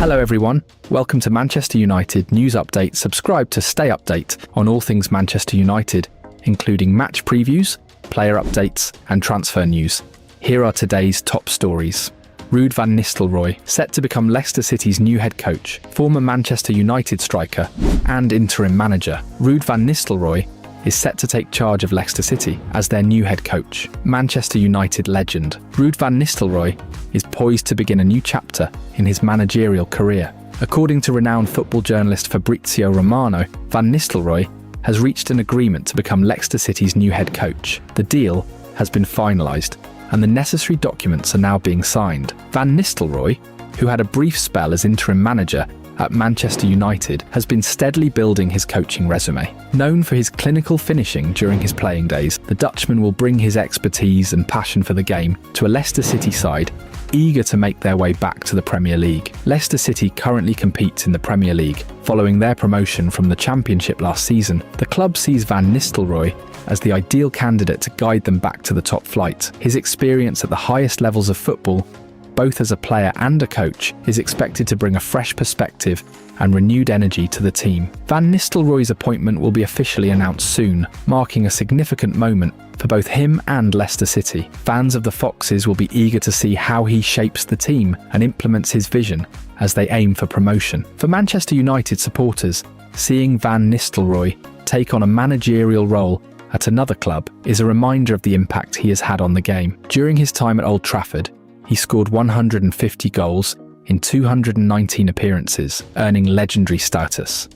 Hello everyone, welcome to Manchester United News Update. Subscribe to stay update on all things Manchester United, including match previews, player updates and transfer news. Here are today's top stories. Ruud van Nistelrooy, set to become Leicester City's new head coach. Former Manchester United striker and interim manager, Ruud van Nistelrooy is set to take charge of Leicester City as their new head coach. Manchester United legend Ruud van Nistelrooy is poised to begin a new chapter in his managerial career. According to renowned football journalist Fabrizio Romano, Van Nistelrooy has reached an agreement to become Leicester City's new head coach. The deal has been finalised and the necessary documents are now being signed. Van Nistelrooy, who had a brief spell as interim manager at Manchester United, has been steadily building his coaching resume. Known for his clinical finishing during his playing days, the Dutchman will bring his expertise and passion for the game to a Leicester City side eager to make their way back to the Premier League. Leicester City currently competes in the Premier League, following their promotion from the Championship last season. The club sees Van Nistelrooy as the ideal candidate to guide them back to the top flight. His experience at the highest levels of football, both as a player and a coach, is expected to bring a fresh perspective and renewed energy to the team. Van Nistelrooy's appointment will be officially announced soon, marking a significant moment for both him and Leicester City. Fans of the Foxes will be eager to see how he shapes the team and implements his vision as they aim for promotion. For Manchester United supporters, seeing Van Nistelrooy take on a managerial role at another club is a reminder of the impact he has had on the game. During his time at Old Trafford, he scored 150 goals in 219 appearances, earning legendary status.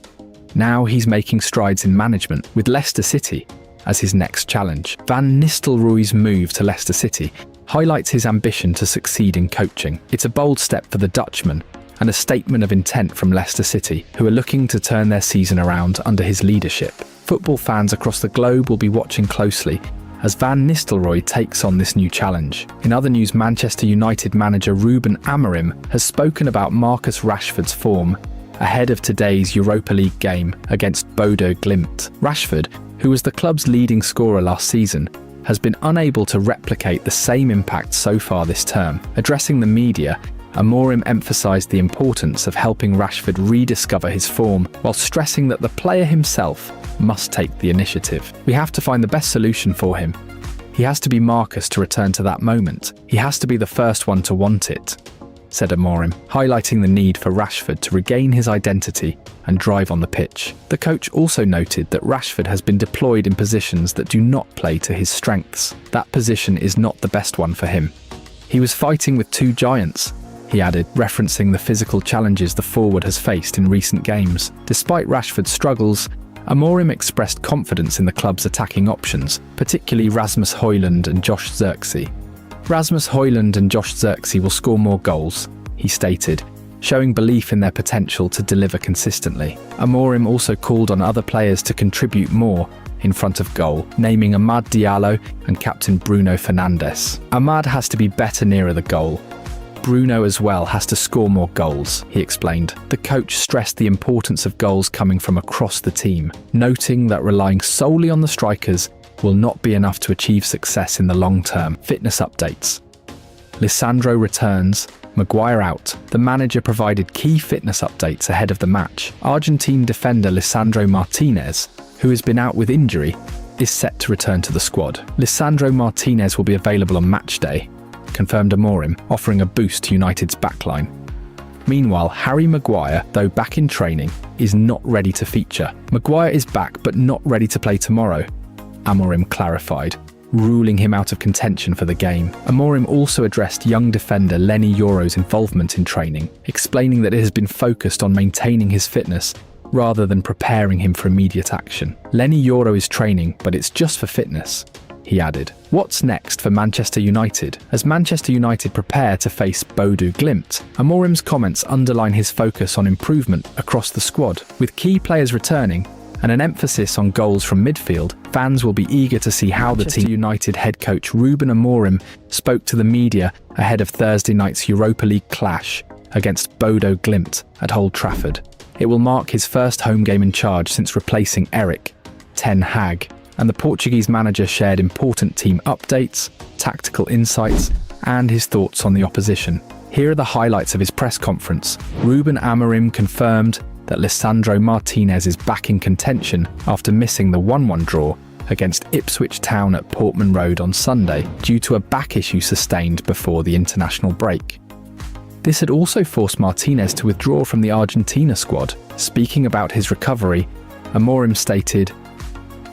Now he's making strides in management, with Leicester City as his next challenge. Van Nistelrooy's move to Leicester City highlights his ambition to succeed in coaching. It's a bold step for the Dutchman and a statement of intent from Leicester City, who are looking to turn their season around under his leadership. Football fans across the globe will be watching closely as Van Nistelrooy takes on this new challenge. In other news, Manchester United manager Ruben Amorim has spoken about Marcus Rashford's form ahead of today's Europa League game against Bodo Glimt. Rashford, who was the club's leading scorer last season, has been unable to replicate the same impact so far this term. Addressing the media, Amorim emphasised the importance of helping Rashford rediscover his form, while stressing that the player himself must take the initiative. We have to find the best solution for him. He has to be Marcus to return to that moment. He has to be the first one to want it, said Amorim, highlighting the need for Rashford to regain his identity and drive on the pitch. The coach also noted that Rashford has been deployed in positions that do not play to his strengths. That position is not the best one for him. He was fighting with two giants, he added, referencing the physical challenges the forward has faced in recent games. Despite Rashford's struggles, Amorim expressed confidence in the club's attacking options, particularly Rasmus Højlund and Josh Zirkzee. Rasmus Højlund and Josh Zirkzee will score more goals, he stated, showing belief in their potential to deliver consistently. Amorim also called on other players to contribute more in front of goal, naming Amad Diallo and captain Bruno Fernandes. Amad has to be better nearer the goal. Bruno as well has to score more goals, he explained. The coach stressed the importance of goals coming from across the team, noting that relying solely on the strikers will not be enough to achieve success in the long term. Fitness updates. Lisandro returns, Maguire out. The manager provided key fitness updates ahead of the match. Argentine defender Lisandro Martinez, who has been out with injury, is set to return to the squad. Lisandro Martinez will be available on match day, confirmed Amorim, offering a boost to United's backline. Meanwhile, Harry Maguire, though back in training, is not ready to feature. Maguire is back but not ready to play tomorrow, Amorim clarified, ruling him out of contention for the game. Amorim also addressed young defender Leny Yoro's involvement in training, explaining that it has been focused on maintaining his fitness rather than preparing him for immediate action. Leny Yoro is training, but it's just for fitness, he added. What's next for Manchester United? As Manchester United prepare to face Bodo Glimt, Amorim's comments underline his focus on improvement across the squad. With key players returning and an emphasis on goals from midfield, fans will be eager to see how Manchester United head coach Ruben Amorim spoke to the media ahead of Thursday night's Europa League clash against Bodo Glimt at Old Trafford. It will mark his first home game in charge since replacing Erik ten Hag, and the Portuguese manager shared important team updates, tactical insights, and his thoughts on the opposition. Here are the highlights of his press conference. Ruben Amorim confirmed that Lisandro Martinez is back in contention after missing the 1-1 draw against Ipswich Town at Portman Road on Sunday due to a back issue sustained before the international break. This had also forced Martinez to withdraw from the Argentina squad. Speaking about his recovery, Amorim stated,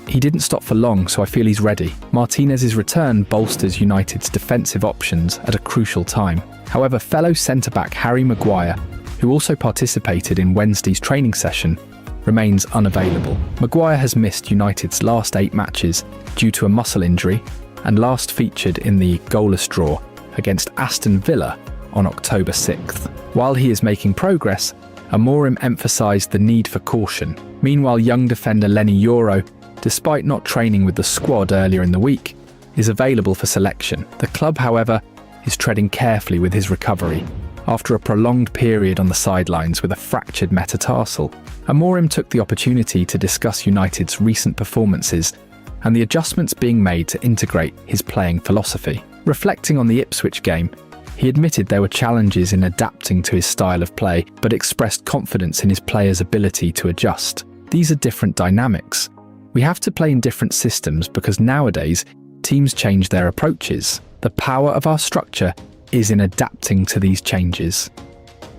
"He didn't stop for long, so I feel he's ready." Martinez's return bolsters United's defensive options at a crucial time. However, fellow centre-back Harry Maguire, who also participated in Wednesday's training session, remains unavailable. Maguire has missed United's last 8 matches due to a muscle injury and last featured in the goalless draw against Aston Villa on October 6th. While he is making progress, Amorim emphasised the need for caution. Meanwhile, young defender Leny Yoro, despite not training with the squad earlier in the week, is available for selection. The club, however, is treading carefully with his recovery after a prolonged period on the sidelines with a fractured metatarsal. Amorim took the opportunity to discuss United's recent performances and the adjustments being made to integrate his playing philosophy. Reflecting on the Ipswich game, he admitted there were challenges in adapting to his style of play, but expressed confidence in his players' ability to adjust. These are different dynamics. We have to play in different systems because nowadays, teams change their approaches. The power of our structure is in adapting to these changes.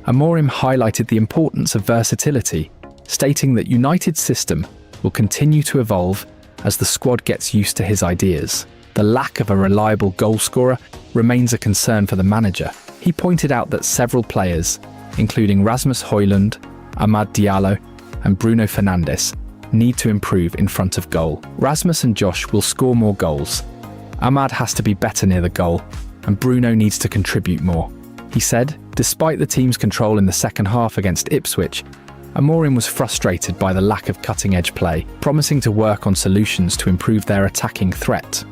Amorim highlighted the importance of versatility, stating that United's system will continue to evolve as the squad gets used to his ideas. The lack of a reliable goalscorer remains a concern for the manager. He pointed out that several players, including Rasmus Højlund, Amad Diallo, and Bruno Fernandes, need to improve in front of goal. Rasmus and Josh will score more goals. Amad has to be better near the goal, and Bruno needs to contribute more. He said, despite the team's control in the second half against Ipswich, Amorim was frustrated by the lack of cutting-edge play, promising to work on solutions to improve their attacking threat.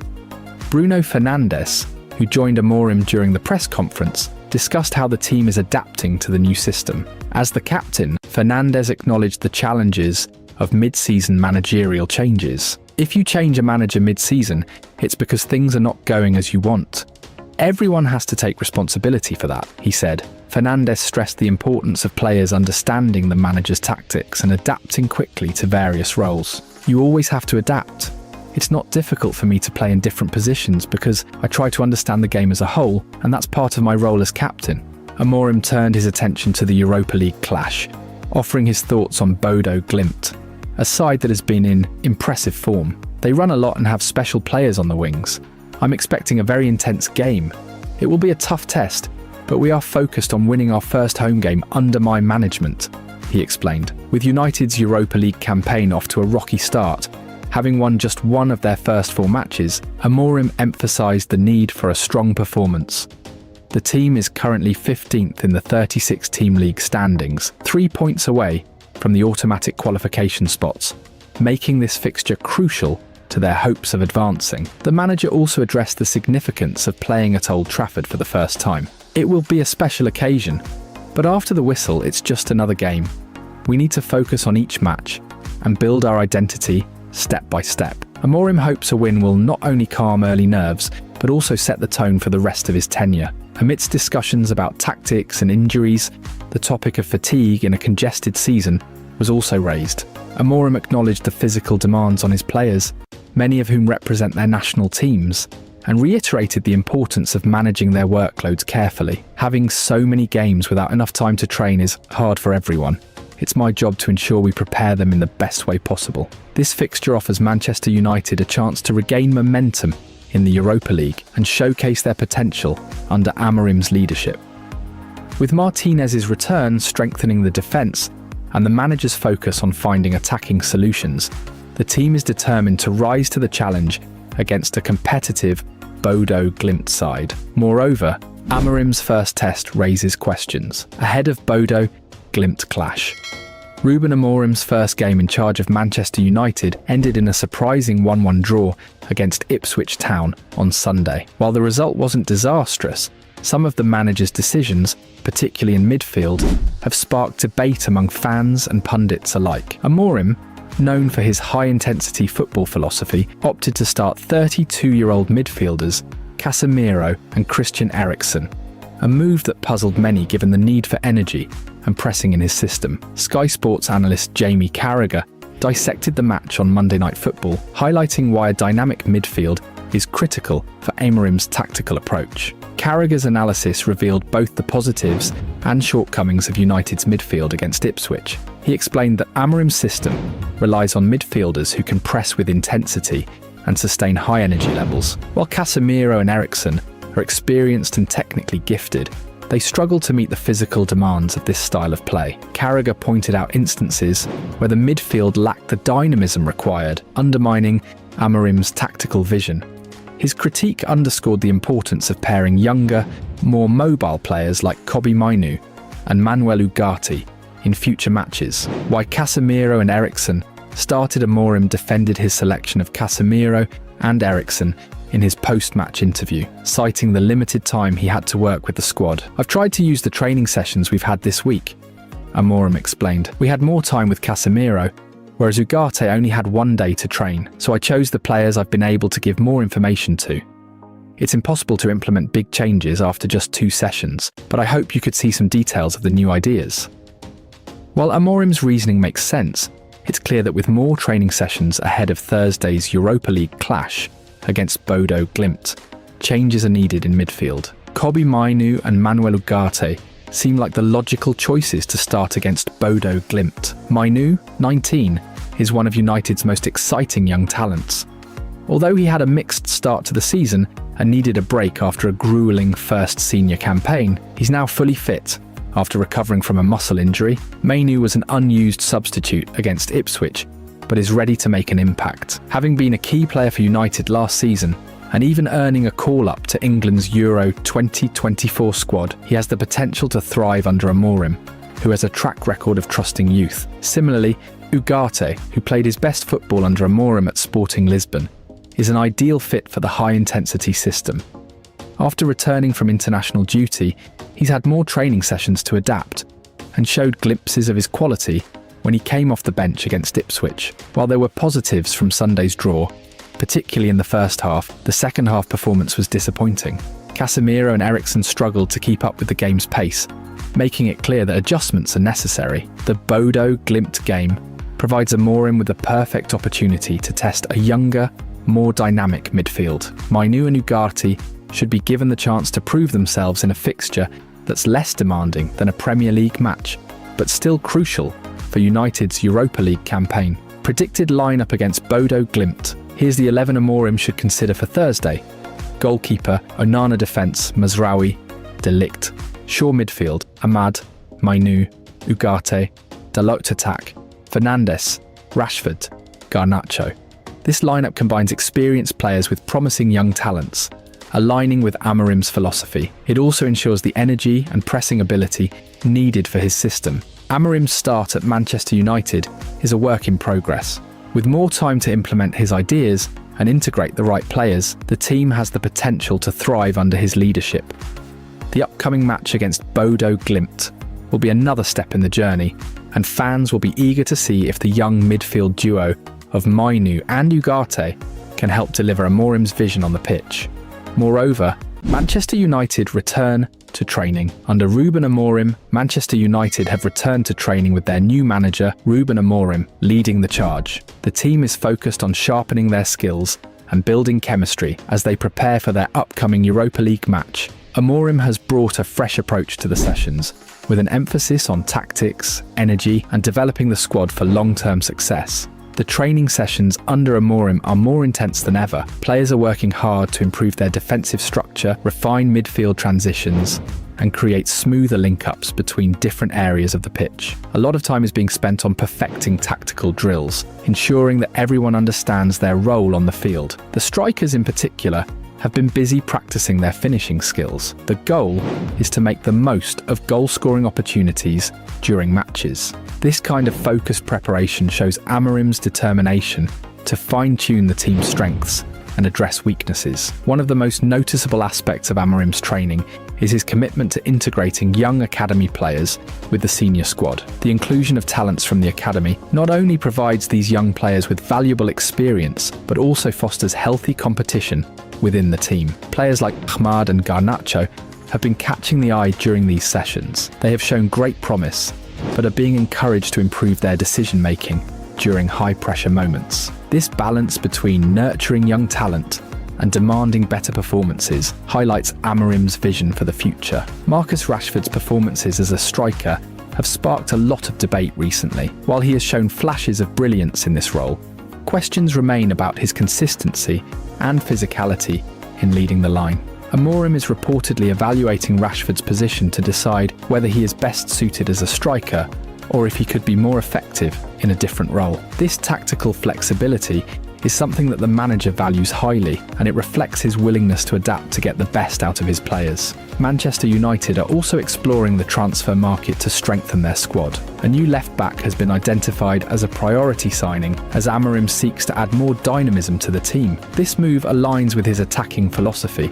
Bruno Fernandes, who joined Amorim during the press conference, discussed how the team is adapting to the new system. As the captain, Fernandes acknowledged the challenges of mid-season managerial changes. If you change a manager mid-season, it's because things are not going as you want. Everyone has to take responsibility for that, he said. Fernandes stressed the importance of players understanding the manager's tactics and adapting quickly to various roles. You always have to adapt. It's not difficult for me to play in different positions because I try to understand the game as a whole, and that's part of my role as captain. Amorim turned his attention to the Europa League clash, offering his thoughts on Bodo Glimt, a side that has been in impressive form. They run a lot and have special players on the wings. I'm expecting a very intense game. It will be a tough test, but we are focused on winning our first home game under my management, he explained. With United's Europa League campaign off to a rocky start, having won just one of their first 4 matches, Amorim emphasised the need for a strong performance. The team is currently 15th in the 36-team league standings, 3 points away from the automatic qualification spots, making this fixture crucial to their hopes of advancing. The manager also addressed the significance of playing at Old Trafford for the first time. It will be a special occasion, but after the whistle, it's just another game. We need to focus on each match and build our identity step by step. Amorim hopes a win will not only calm early nerves, but also set the tone for the rest of his tenure. Amidst discussions about tactics and injuries, the topic of fatigue in a congested season was also raised. Amorim acknowledged the physical demands on his players, many of whom represent their national teams, and reiterated the importance of managing their workloads carefully. Having so many games without enough time to train is hard for everyone. It's my job to ensure we prepare them in the best way possible. This fixture offers Manchester United a chance to regain momentum in the Europa League and showcase their potential under Amorim's leadership. With Martinez's return strengthening the defence and the manager's focus on finding attacking solutions, the team is determined to rise to the challenge against a competitive Bodo Glimt side. Moreover, Amorim's first test raises questions ahead of Bodo Glimt clash. Ruben Amorim's first game in charge of Manchester United ended in a surprising 1-1 draw against Ipswich Town on Sunday. While the result wasn't disastrous, some of the manager's decisions, particularly in midfield, have sparked debate among fans and pundits alike. Amorim, known for his high-intensity football philosophy, opted to start 32-year-old midfielders Casemiro and Christian Eriksen, a move that puzzled many given the need for energy and pressing in his system. Sky Sports analyst Jamie Carragher dissected the match on Monday Night Football, highlighting why a dynamic midfield is critical for Amorim's tactical approach. Carragher's analysis revealed both the positives and shortcomings of United's midfield against Ipswich. He explained that Amorim's system relies on midfielders who can press with intensity and sustain high energy levels. While Casemiro and Eriksen are experienced and technically gifted, they struggle to meet the physical demands of this style of play. Carragher pointed out instances where the midfield lacked the dynamism required, undermining Amorim's tactical vision. His critique underscored the importance of pairing younger, more mobile players like Kobbie Mainoo and Manuel Ugarte in future matches. While Casemiro and Eriksen started, Amorim defended his selection of Casemiro and Eriksen in his post-match interview, citing the limited time he had to work with the squad. "I've tried to use the training sessions we've had this week," Amorim explained. "We had more time with Casemiro, whereas Ugarte only had one day to train, so I chose the players I've been able to give more information to. It's impossible to implement big changes after just 2 sessions, but I hope you could see some details of the new ideas." While Amorim's reasoning makes sense, it's clear that with more training sessions ahead of Thursday's Europa League clash against Bodo Glimt, changes are needed in midfield. Kobbie Mainoo and Manuel Ugarte seem like the logical choices to start against Bodo Glimt. Mainoo, 19, is one of United's most exciting young talents. Although he had a mixed start to the season and needed a break after a grueling first senior campaign, he's now fully fit after recovering from a muscle injury. Mainoo was an unused substitute against Ipswich, but is ready to make an impact. Having been a key player for United last season, and even earning a call-up to England's Euro 2024 squad, he has the potential to thrive under Amorim, who has a track record of trusting youth. Similarly, Ugarte, who played his best football under Amorim at Sporting Lisbon, is an ideal fit for the high-intensity system. After returning from international duty, he's had more training sessions to adapt, and showed glimpses of his quality when he came off the bench against Ipswich. While there were positives from Sunday's draw, particularly in the first half, the second half performance was disappointing. Casemiro and Eriksen struggled to keep up with the game's pace, making it clear that adjustments are necessary. The Bodo Glimt game provides Amorim with the perfect opportunity to test a younger, more dynamic midfield. Mainoo and Ugarte should be given the chance to prove themselves in a fixture that's less demanding than a Premier League match, but still crucial for United's Europa League campaign. Predicted lineup against Bodo Glimt. Here's the 11 Amorim should consider for Thursday. Goalkeeper, Onana defence, Mazraoui, De Ligt. Shaw midfield, Ahmad, Mainoo, Ugarte. Dalot attack, Fernandes, Rashford, Garnacho. This lineup combines experienced players with promising young talents, aligning with Amorim's philosophy. It also ensures the energy and pressing ability needed for his system. Amorim's start at Manchester United is a work in progress. With more time to implement his ideas and integrate the right players, the team has the potential to thrive under his leadership. The upcoming match against Bodo Glimt will be another step in the journey, and fans will be eager to see if the young midfield duo of Mainoo and Ugarte can help deliver Amorim's vision on the pitch. Moreover, Manchester United return to training. Under Ruben Amorim, Manchester United have returned to training with their new manager, Ruben Amorim, leading the charge. The team is focused on sharpening their skills and building chemistry as they prepare for their upcoming Europa League match. Amorim has brought a fresh approach to the sessions, with an emphasis on tactics, energy, and developing the squad for long-term success. The training sessions under Amorim are more intense than ever. Players are working hard to improve their defensive structure, refine midfield transitions, and create smoother link-ups between different areas of the pitch. A lot of time is being spent on perfecting tactical drills, ensuring that everyone understands their role on the field. The strikers in particular have been busy practicing their finishing skills. The goal is to make the most of goal-scoring opportunities during matches. This kind of focused preparation shows Amorim's determination to fine-tune the team's strengths and address weaknesses. One of the most noticeable aspects of Amorim's training is his commitment to integrating young academy players with the senior squad. The inclusion of talents from the academy not only provides these young players with valuable experience, but also fosters healthy competition within the team. Players like Ahmad and Garnacho have been catching the eye during these sessions. They have shown great promise, but are being encouraged to improve their decision-making during high-pressure moments. This balance between nurturing young talent and demanding better performances highlights Amorim's vision for the future. Marcus Rashford's performances as a striker have sparked a lot of debate recently. While he has shown flashes of brilliance in this role, questions remain about his consistency and physicality in leading the line. Amorim is reportedly evaluating Rashford's position to decide whether he is best suited as a striker or if he could be more effective in a different role. This tactical flexibility is something that the manager values highly, and it reflects his willingness to adapt to get the best out of his players. Manchester United are also exploring the transfer market to strengthen their squad. A new left-back has been identified as a priority signing as Amorim seeks to add more dynamism to the team. This move aligns with his attacking philosophy,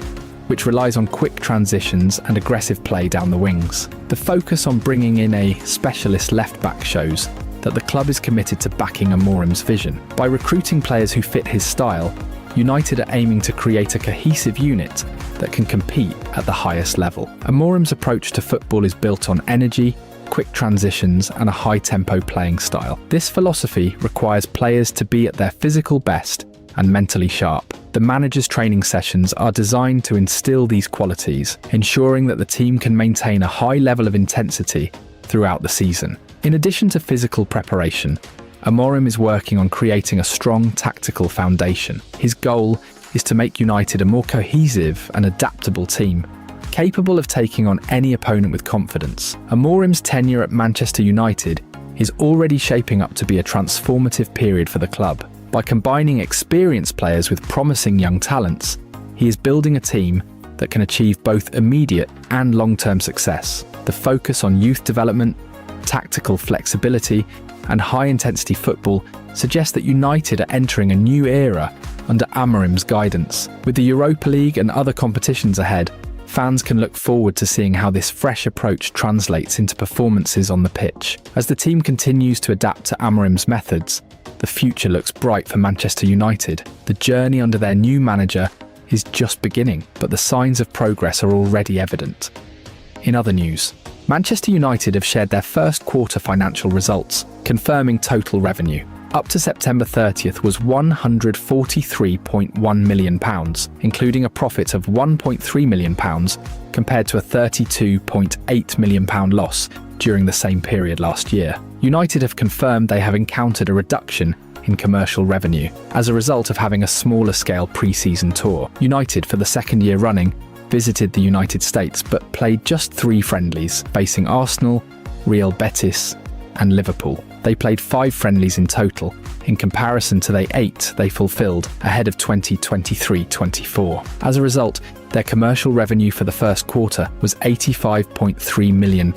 which relies on quick transitions and aggressive play down the wings. The focus on bringing in a specialist left-back shows that the club is committed to backing Amorim's vision. By recruiting players who fit his style, United are aiming to create a cohesive unit that can compete at the highest level. Amorim's approach to football is built on energy, quick transitions, and a high-tempo playing style. This philosophy requires players to be at their physical best and mentally sharp. The manager's training sessions are designed to instill these qualities, ensuring that the team can maintain a high level of intensity throughout the season. In addition to physical preparation, Amorim is working on creating a strong tactical foundation. His goal is to make United a more cohesive and adaptable team, capable of taking on any opponent with confidence. Amorim's tenure at Manchester United is already shaping up to be a transformative period for the club. By combining experienced players with promising young talents, he is building a team that can achieve both immediate and long-term success. The focus on youth development, tactical flexibility, and high-intensity football suggests that United are entering a new era under Amorim's guidance. With the Europa League and other competitions ahead, fans can look forward to seeing how this fresh approach translates into performances on the pitch. As the team continues to adapt to Amorim's methods, the future looks bright for Manchester United. The journey under their new manager is just beginning, but the signs of progress are already evident. In other news, Manchester United have shared their first quarter financial results, confirming total revenue. Up to September 30th was £143.1 million, including a profit of £1.3 million compared to a £32.8 million loss during the same period last year. United have confirmed they have encountered a reduction in commercial revenue as a result of having a smaller scale pre-season tour. United, for the second year running, visited the United States but played just 3 friendlies, facing Arsenal, Real Betis and Liverpool. They played 5 friendlies in total, in comparison to the 8 they fulfilled ahead of 2023-24. As a result, their commercial revenue for the first quarter was £85.3 million,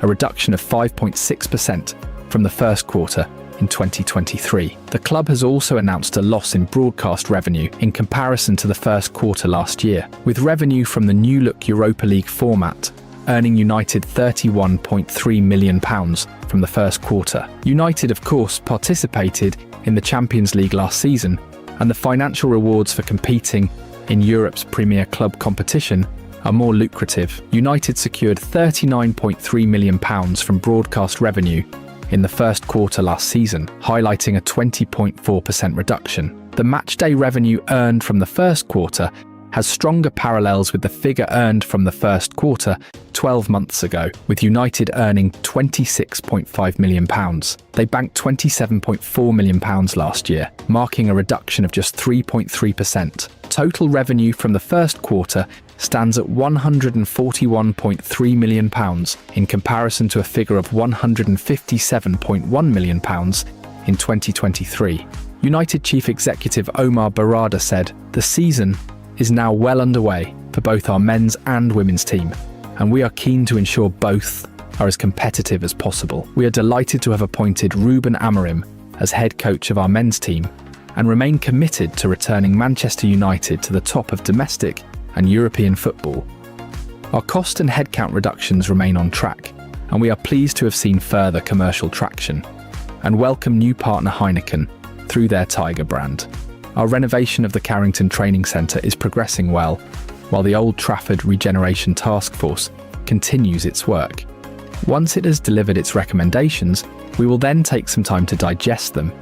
a reduction of 5.6% from the first quarter in 2023. The club has also announced a loss in broadcast revenue in comparison to the first quarter last year, with revenue from the new-look Europa League format earning United £31.3 million from the first quarter. United, of course, participated in the Champions League last season, and the financial rewards for competing in Europe's premier club competition are more lucrative. United secured £39.3 million from broadcast revenue in the first quarter last season, highlighting a 20.4% reduction. The matchday revenue earned from the first quarter has stronger parallels with the figure earned from the first quarter 12 months ago, with United earning £26.5 million. They banked £27.4 million last year, marking a reduction of just 3.3%. Total revenue from the first quarter stands at £141.3 million in comparison to a figure of £157.1 million in 2023. United Chief Executive Omar Barada said, "The season is now well underway for both our men's and women's team, and we are keen to ensure both are as competitive as possible. We are delighted to have appointed Ruben Amorim as head coach of our men's team and remain committed to returning Manchester United to the top of domestic and European football Our cost and headcount reductions remain on track, and we are pleased to have seen further commercial traction and welcome new partner Heineken through their Tiger brand. Our renovation of the Carrington Training Centre is progressing well, while the Old Trafford Regeneration Task Force continues its work. Once it has delivered its recommendations, we will then take some time to digest them